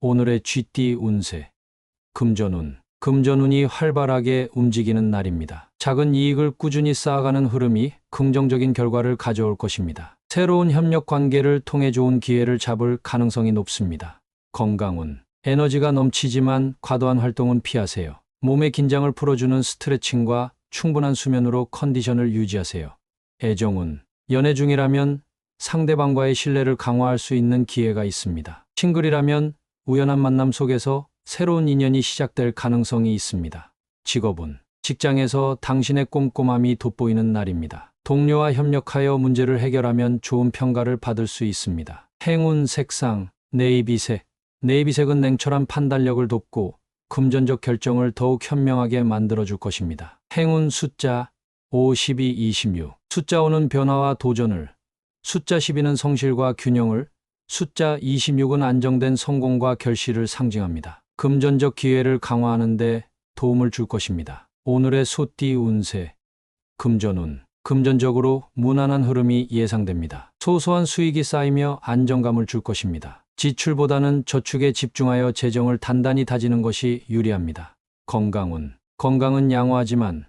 오늘의 쥐띠 운세. 금전운. 금전운이 활발하게 움직이는 날입니다. 작은 이익을 꾸준히 쌓아가는 흐름이 긍정적인 결과를 가져올 것입니다. 새로운 협력 관계를 통해 좋은 기회를 잡을 가능성이 높습니다. 건강운. 에너지가 넘치지만 과도한 활동은 피하세요. 몸의 긴장을 풀어주는 스트레칭과 충분한 수면으로 컨디션을 유지하세요. 애정운. 연애 중이라면 상대방과의 신뢰를 강화할 수 있는 기회가 있습니다. 싱글이라면 우연한 만남 속에서 새로운 인연이 시작될 가능성이 있습니다. 직업운. 직장에서 당신의 꼼꼼함이 돋보이는 날입니다. 동료와 협력하여 문제를 해결하면 좋은 평가를 받을 수 있습니다. 행운 색상 네이비색. 네이비색은 냉철한 판단력을 돋고 금전적 결정을 더욱 현명하게 만들어줄 것입니다. 행운 숫자 5, 12, 26. 숫자 5는 변화와 도전을, 숫자 12는 성실과 균형을, 숫자 26은 안정된 성공과 결실을 상징합니다. 금전적 기회를 강화하는 데 도움을 줄 것입니다. 오늘의 소띠 운세. 금전운. 금전적으로 무난한 흐름이 예상됩니다. 소소한 수익이 쌓이며 안정감을 줄 것입니다. 지출보다는 저축에 집중하여 재정을 단단히 다지는 것이 유리합니다. 건강운. 건강은 양호하지만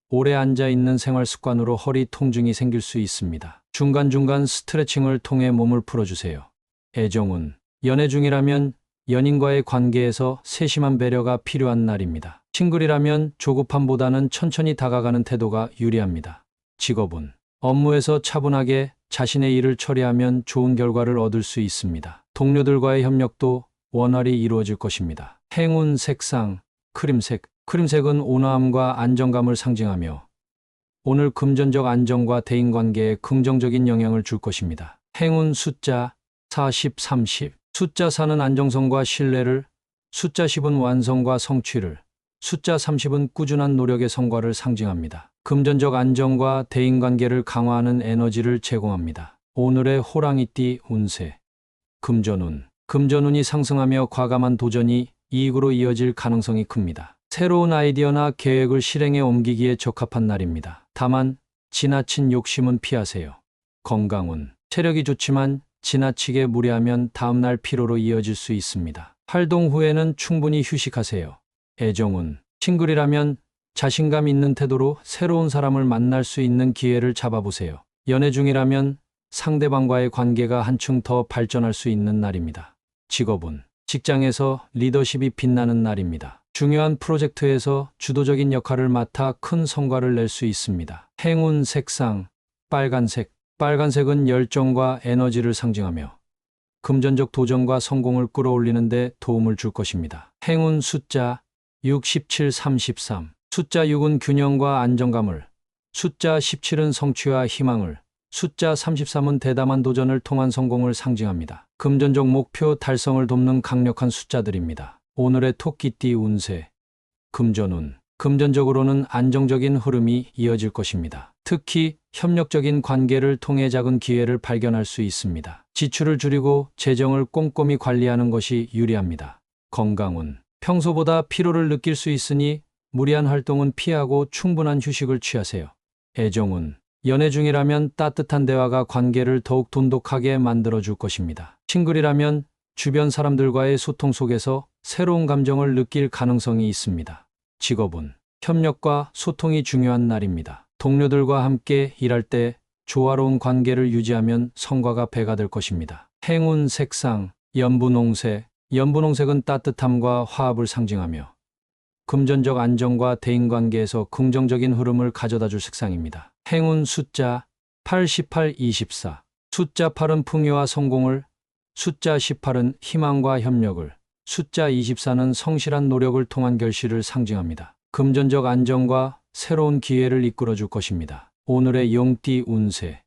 오래 앉아있는 생활 습관으로 허리 통증이 생길 수 있습니다. 중간중간 스트레칭을 통해 몸을 풀어주세요. 애정운. 연애 중이라면 연인과의 관계에서 세심한 배려가 필요한 날입니다. 싱글이라면 조급함보다는 천천히 다가가는 태도가 유리합니다. 직업운. 업무에서 차분하게 자신의 일을 처리하면 좋은 결과를 얻을 수 있습니다. 동료들과의 협력도 원활히 이루어질 것입니다. 행운 색상 크림색. 크림색은 온화함과 안정감을 상징하며 오늘 금전적 안정과 대인관계에 긍정적인 영향을 줄 것입니다. 행운 숫자 40, 30. 숫자 4는 안정성과 신뢰를, 숫자 10은 완성과 성취를, 숫자 30은 꾸준한 노력의 성과를 상징합니다. 금전적 안정과 대인관계를 강화하는 에너지를 제공합니다. 오늘의 호랑이띠 운세. 금전운. 금전운이 상승하며 과감한 도전이 이익으로 이어질 가능성이 큽니다. 새로운 아이디어나 계획을 실행에 옮기기에 적합한 날입니다. 다만 지나친 욕심은 피하세요. 건강운. 체력이 좋지만 지나치게 무리하면 다음날 피로로 이어질 수 있습니다. 활동 후에는 충분히 휴식하세요. 애정운. 싱글이라면 자신감 있는 태도로 새로운 사람을 만날 수 있는 기회를 잡아보세요. 연애 중이라면 상대방과의 관계가 한층 더 발전할 수 있는 날입니다. 직업운. 직장에서 리더십이 빛나는 날입니다. 중요한 프로젝트에서 주도적인 역할을 맡아 큰 성과를 낼 수 있습니다. 행운 색상 빨간색. 빨간색은 열정과 에너지를 상징하며 금전적 도전과 성공을 끌어올리는 데 도움을 줄 것입니다. 행운 숫자 6, 17, 33. 숫자 6은 균형과 안정감을, 숫자 17은 성취와 희망을, 숫자 33은 대담한 도전을 통한 성공을 상징합니다. 금전적 목표 달성을 돕는 강력한 숫자들입니다. 오늘의 토끼띠 운세. 금전운. 금전적으로는 안정적인 흐름이 이어질 것입니다. 특히 협력적인 관계를 통해 작은 기회를 발견할 수 있습니다. 지출을 줄이고 재정을 꼼꼼히 관리하는 것이 유리합니다. 건강운. 평소보다 피로를 느낄 수 있으니 무리한 활동은 피하고 충분한 휴식을 취하세요. 애정운. 연애 중이라면 따뜻한 대화가 관계를 더욱 돈독하게 만들어줄 것입니다. 싱글이라면 주변 사람들과의 소통 속에서 새로운 감정을 느낄 가능성이 있습니다. 직업운. 협력과 소통이 중요한 날입니다. 동료들과 함께 일할 때 조화로운 관계를 유지하면 성과가 배가 될 것입니다. 행운 색상 연분홍색. 연분홍색은 따뜻함과 화합을 상징하며 금전적 안정과 대인관계에서 긍정적인 흐름을 가져다줄 색상입니다. 행운 숫자 8, 18, 24. 숫자 8은 풍요와 성공을, 숫자 18은 희망과 협력을, 숫자 24는 성실한 노력을 통한 결실을 상징합니다. 금전적 안정과 새로운 기회를 이끌어줄 것입니다. 오늘의 용띠 운세.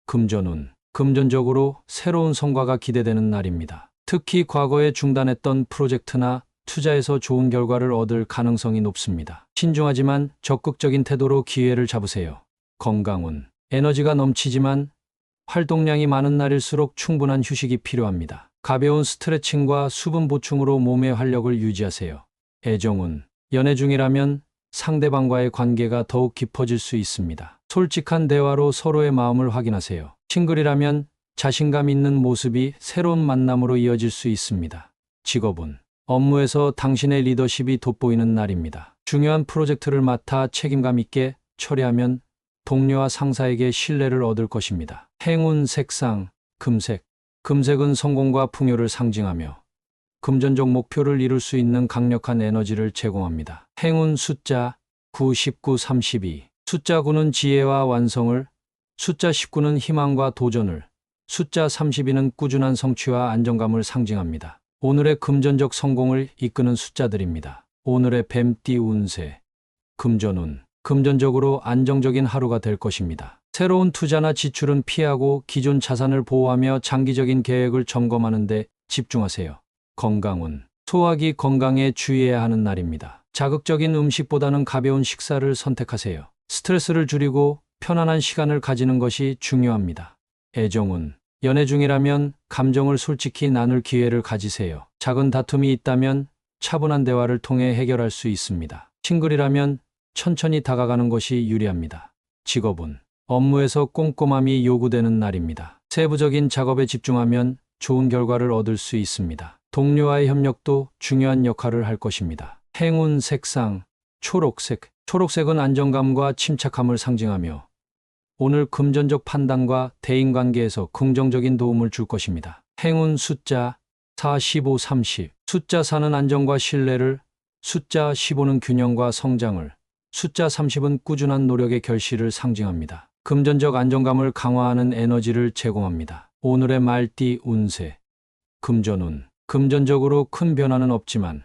금전운. 금전적으로 새로운 성과가 기대되는 날입니다. 특히 과거에 중단했던 프로젝트나 투자에서 좋은 결과를 얻을 가능성이 높습니다. 신중하지만 적극적인 태도로 기회를 잡으세요. 건강운. 에너지가 넘치지만 활동량이 많은 날일수록 충분한 휴식이 필요합니다. 가벼운 스트레칭과 수분 보충으로 몸의 활력을 유지하세요. 애정운. 연애 중이라면 상대방과의 관계가 더욱 깊어질 수 있습니다. 솔직한 대화로 서로의 마음을 확인하세요. 싱글이라면 자신감 있는 모습이 새로운 만남으로 이어질 수 있습니다. 직업은 업무에서 당신의 리더십이 돋보이는 날입니다. 중요한 프로젝트를 맡아 책임감 있게 처리하면 동료와 상사에게 신뢰를 얻을 것입니다. 행운 색상 금색. 금색은 성공과 풍요를 상징하며 금전적 목표를 이룰 수 있는 강력한 에너지를 제공합니다. 행운 숫자 9, 19, 32. 숫자 9는 지혜와 완성을, 숫자 19는 희망과 도전을, 숫자 32는 꾸준한 성취와 안정감을 상징합니다. 오늘의 금전적 성공을 이끄는 숫자들입니다. 오늘의 뱀띠 운세. 금전운. 금전적으로 안정적인 하루가 될 것입니다. 새로운 투자나 지출은 피하고 기존 자산을 보호하며 장기적인 계획을 점검하는 데 집중하세요. 건강운. 소화기 건강에 주의해야 하는 날입니다. 자극적인 음식보다는 가벼운 식사를 선택하세요. 스트레스를 줄이고 편안한 시간을 가지는 것이 중요합니다. 애정운. 연애 중이라면 감정을 솔직히 나눌 기회를 가지세요. 작은 다툼이 있다면 차분한 대화를 통해 해결할 수 있습니다. 싱글이라면 천천히 다가가는 것이 유리합니다. 직업은 업무에서 꼼꼼함이 요구되는 날입니다. 세부적인 작업에 집중하면 좋은 결과를 얻을 수 있습니다. 동료와의 협력도 중요한 역할을 할 것입니다. 행운 색상 초록색. 초록색은 안정감과 침착함을 상징하며 오늘 금전적 판단과 대인관계에서 긍정적인 도움을 줄 것입니다. 행운 숫자 4, 15, 30. 숫자 4는 안정과 신뢰를, 숫자 15는 균형과 성장을, 숫자 30은 꾸준한 노력의 결실을 상징합니다. 금전적 안정감을 강화하는 에너지를 제공합니다. 오늘의 말띠 운세. 금전운. 금전적으로 큰 변화는 없지만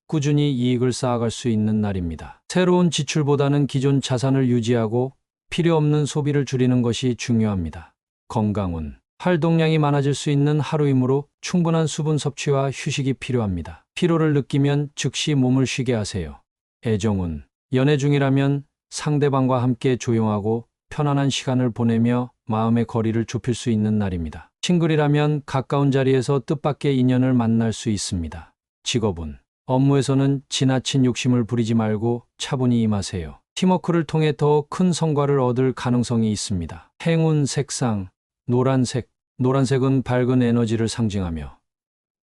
꾸준히 이익을 쌓아갈 수 있는 날입니다. 새로운 지출보다는 기존 자산을 유지하고 필요 없는 소비를 줄이는 것이 중요합니다. 건강운. 활동량이 많아질 수 있는 하루이므로 충분한 수분 섭취와 휴식이 필요합니다. 피로를 느끼면 즉시 몸을 쉬게 하세요. 애정운. 연애 중이라면 상대방과 함께 조용하고 편안한 시간을 보내며 마음의 거리를 좁힐 수 있는 날입니다. 싱글이라면 가까운 자리에서 뜻밖의 인연을 만날 수 있습니다. 직업은 업무에서는 지나친 욕심을 부리지 말고 차분히 임하세요. 팀워크를 통해 더 큰 성과를 얻을 가능성이 있습니다. 행운 색상 노란색. 노란색은 밝은 에너지를 상징하며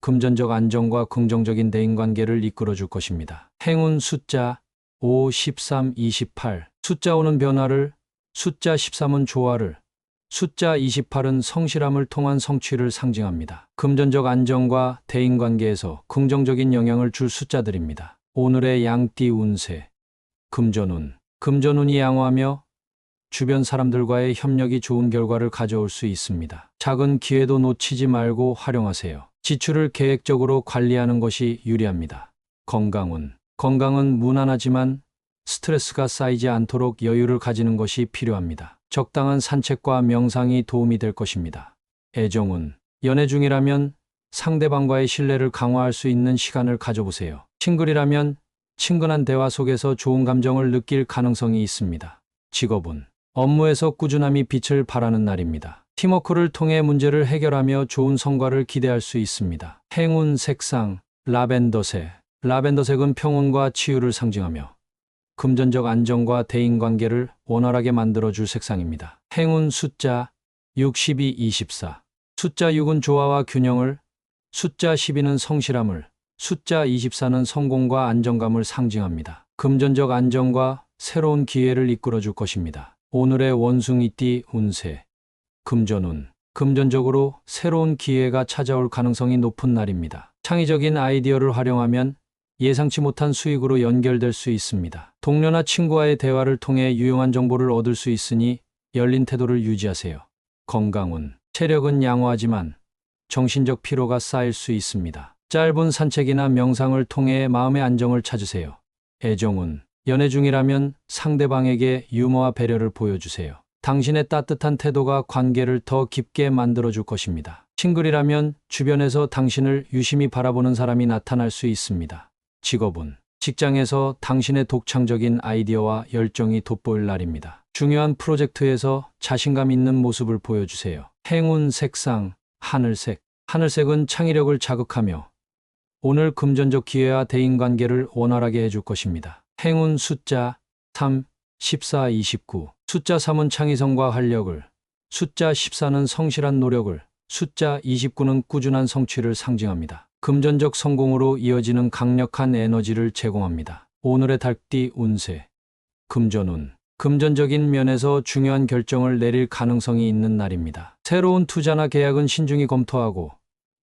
금전적 안정과 긍정적인 대인관계를 이끌어줄 것입니다. 행운 숫자 5, 13, 28. 숫자 5는 변화를, 숫자 13은 조화를, 숫자 28은 성실함을 통한 성취를 상징합니다. 금전적 안정과 대인관계에서 긍정적인 영향을 줄 숫자들입니다. 오늘의 양띠 운세. 금전운. 금전운이 양호하며 주변 사람들과의 협력이 좋은 결과를 가져올 수 있습니다. 작은 기회도 놓치지 말고 활용하세요. 지출을 계획적으로 관리하는 것이 유리합니다. 건강운. 건강은 무난하지만 스트레스가 쌓이지 않도록 여유를 가지는 것이 필요합니다. 적당한 산책과 명상이 도움이 될 것입니다. 애정운. 연애 중이라면 상대방과의 신뢰를 강화할 수 있는 시간을 가져보세요. 싱글이라면 친근한 대화 속에서 좋은 감정을 느낄 가능성이 있습니다. 직업운. 업무에서 꾸준함이 빛을 발하는 날입니다. 팀워크를 통해 문제를 해결하며 좋은 성과를 기대할 수 있습니다. 행운 색상 라벤더색. 라벤더색은 평온과 치유를 상징하며 금전적 안정과 대인관계를 원활하게 만들어줄 색상입니다. 행운 숫자 6, 12, 24. 숫자 6은 조화와 균형을, 숫자 12는 성실함을, 숫자 24는 성공과 안정감을 상징합니다. 금전적 안정과 새로운 기회를 이끌어줄 것입니다. 오늘의 원숭이띠 운세. 금전운. 금전적으로 새로운 기회가 찾아올 가능성이 높은 날입니다. 창의적인 아이디어를 활용하면 예상치 못한 수익으로 연결될 수 있습니다. 동료나 친구와의 대화를 통해 유용한 정보를 얻을 수 있으니 열린 태도를 유지하세요. 건강운. 체력은 양호하지만 정신적 피로가 쌓일 수 있습니다. 짧은 산책이나 명상을 통해 마음의 안정을 찾으세요. 애정운. 연애 중이라면 상대방에게 유머와 배려를 보여주세요. 당신의 따뜻한 태도가 관계를 더 깊게 만들어줄 것입니다. 싱글이라면 주변에서 당신을 유심히 바라보는 사람이 나타날 수 있습니다. 직업운. 직장에서 당신의 독창적인 아이디어와 열정이 돋보일 날입니다. 중요한 프로젝트에서 자신감 있는 모습을 보여주세요. 행운 색상 하늘색. 하늘색은 창의력을 자극하며 오늘 금전적 기회와 대인관계를 원활하게 해줄 것입니다. 행운 숫자 3, 14, 29. 숫자 3은 창의성과 활력을, 숫자 14는 성실한 노력을, 숫자 29는 꾸준한 성취를 상징합니다. 금전적 성공으로 이어지는 강력한 에너지를 제공합니다. 오늘의 달띠 운세. 금전운. 금전적인 면에서 중요한 결정을 내릴 가능성이 있는 날입니다. 새로운 투자나 계약은 신중히 검토하고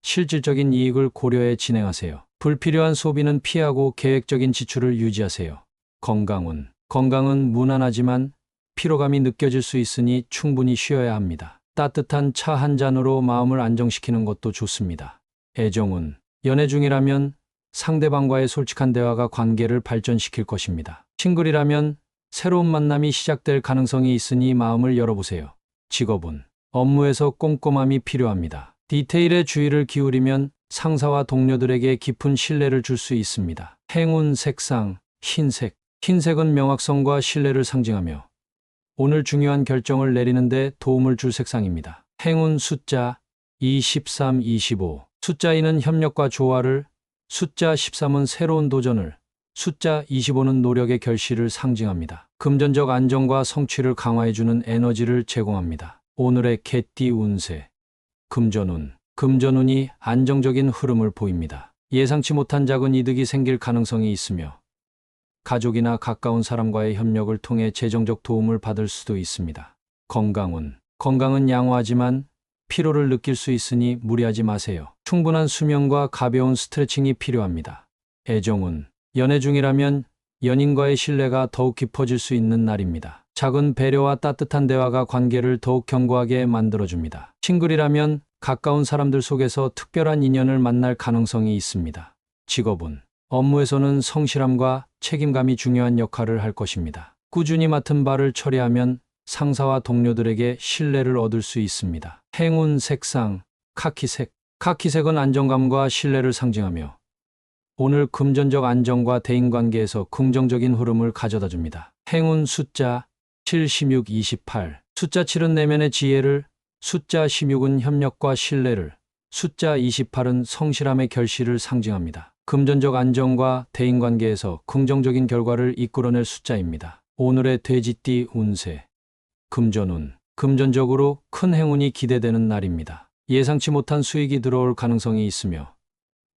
실질적인 이익을 고려해 진행하세요. 불필요한 소비는 피하고 계획적인 지출을 유지하세요. 건강운. 건강은 무난하지만 피로감이 느껴질 수 있으니 충분히 쉬어야 합니다. 따뜻한 차 한 잔으로 마음을 안정시키는 것도 좋습니다. 애정운. 연애 중이라면 상대방과의 솔직한 대화가 관계를 발전시킬 것입니다. 싱글이라면 새로운 만남이 시작될 가능성이 있으니 마음을 열어보세요. 직업운. 업무에서 꼼꼼함이 필요합니다. 디테일에 주의를 기울이면 상사와 동료들에게 깊은 신뢰를 줄 수 있습니다. 행운 색상, 흰색. 흰색은 명확성과 신뢰를 상징하며 오늘 중요한 결정을 내리는데 도움을 줄 색상입니다. 행운 숫자 23, 25. 숫자 2는 협력과 조화를, 숫자 13은 새로운 도전을, 숫자 25는 노력의 결실을 상징합니다. 금전적 안정과 성취를 강화해주는 에너지를 제공합니다. 오늘의 개띠 운세. 금전운. 금전운이 안정적인 흐름을 보입니다. 예상치 못한 작은 이득이 생길 가능성이 있으며 가족이나 가까운 사람과의 협력을 통해 재정적 도움을 받을 수도 있습니다. 건강운. 건강은 양호하지만 피로를 느낄 수 있으니 무리하지 마세요. 충분한 수면과 가벼운 스트레칭이 필요합니다. 애정운. 연애 중이라면 연인과의 신뢰가 더욱 깊어질 수 있는 날입니다. 작은 배려와 따뜻한 대화가 관계를 더욱 견고하게 만들어줍니다. 싱글이라면 가까운 사람들 속에서 특별한 인연을 만날 가능성이 있습니다. 직업운. 업무에서는 성실함과 책임감이 중요한 역할을 할 것입니다. 꾸준히 맡은 바를 처리하면 상사와 동료들에게 신뢰를 얻을 수 있습니다. 행운 색상, 카키색. 카키색은 안정감과 신뢰를 상징하며 오늘 금전적 안정과 대인관계에서 긍정적인 흐름을 가져다 줍니다. 행운 숫자 76, 28. 숫자 7은 내면의 지혜를, 숫자 16은 협력과 신뢰를, 숫자 28은 성실함의 결실을 상징합니다. 금전적 안정과 대인관계에서 긍정적인 결과를 이끌어낼 숫자입니다. 오늘의 돼지띠 운세. 금전운. 금전적으로 큰 행운이 기대되는 날입니다. 예상치 못한 수익이 들어올 가능성이 있으며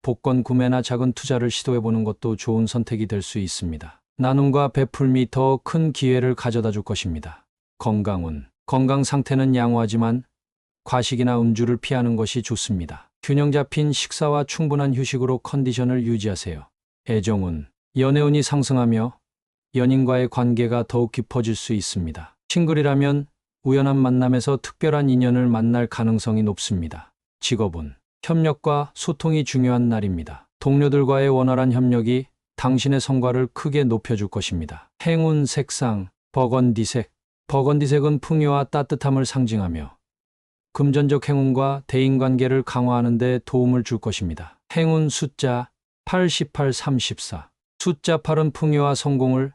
복권 구매나 작은 투자를 시도해보는 것도 좋은 선택이 될 수 있습니다. 나눔과 베풀미 더 큰 기회를 가져다 줄 것입니다. 건강운. 건강 상태는 양호하지만 과식이나 음주를 피하는 것이 좋습니다. 균형 잡힌 식사와 충분한 휴식으로 컨디션을 유지하세요. 애정운. 연애운이 상승하며 연인과의 관계가 더욱 깊어질 수 있습니다. 싱글이라면 우연한 만남에서 특별한 인연을 만날 가능성이 높습니다. 직업운. 협력과 소통이 중요한 날입니다. 동료들과의 원활한 협력이 당신의 성과를 크게 높여줄 것입니다. 행운 색상, 버건디색. 버건디색은 풍요와 따뜻함을 상징하며 금전적 행운과 대인관계를 강화하는 데 도움을 줄 것입니다. 행운 숫자 88, 34. 숫자 8은 풍요와 성공을,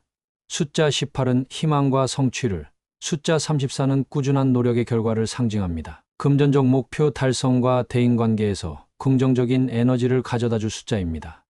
숫자 18은 희망과 성취를, 숫자 34는 꾸준한 노력의 결과를 상징합니다. 금전적 목표 달성과 대인관계에서 긍정적인 에너지를 가져다 줄 숫자입니다.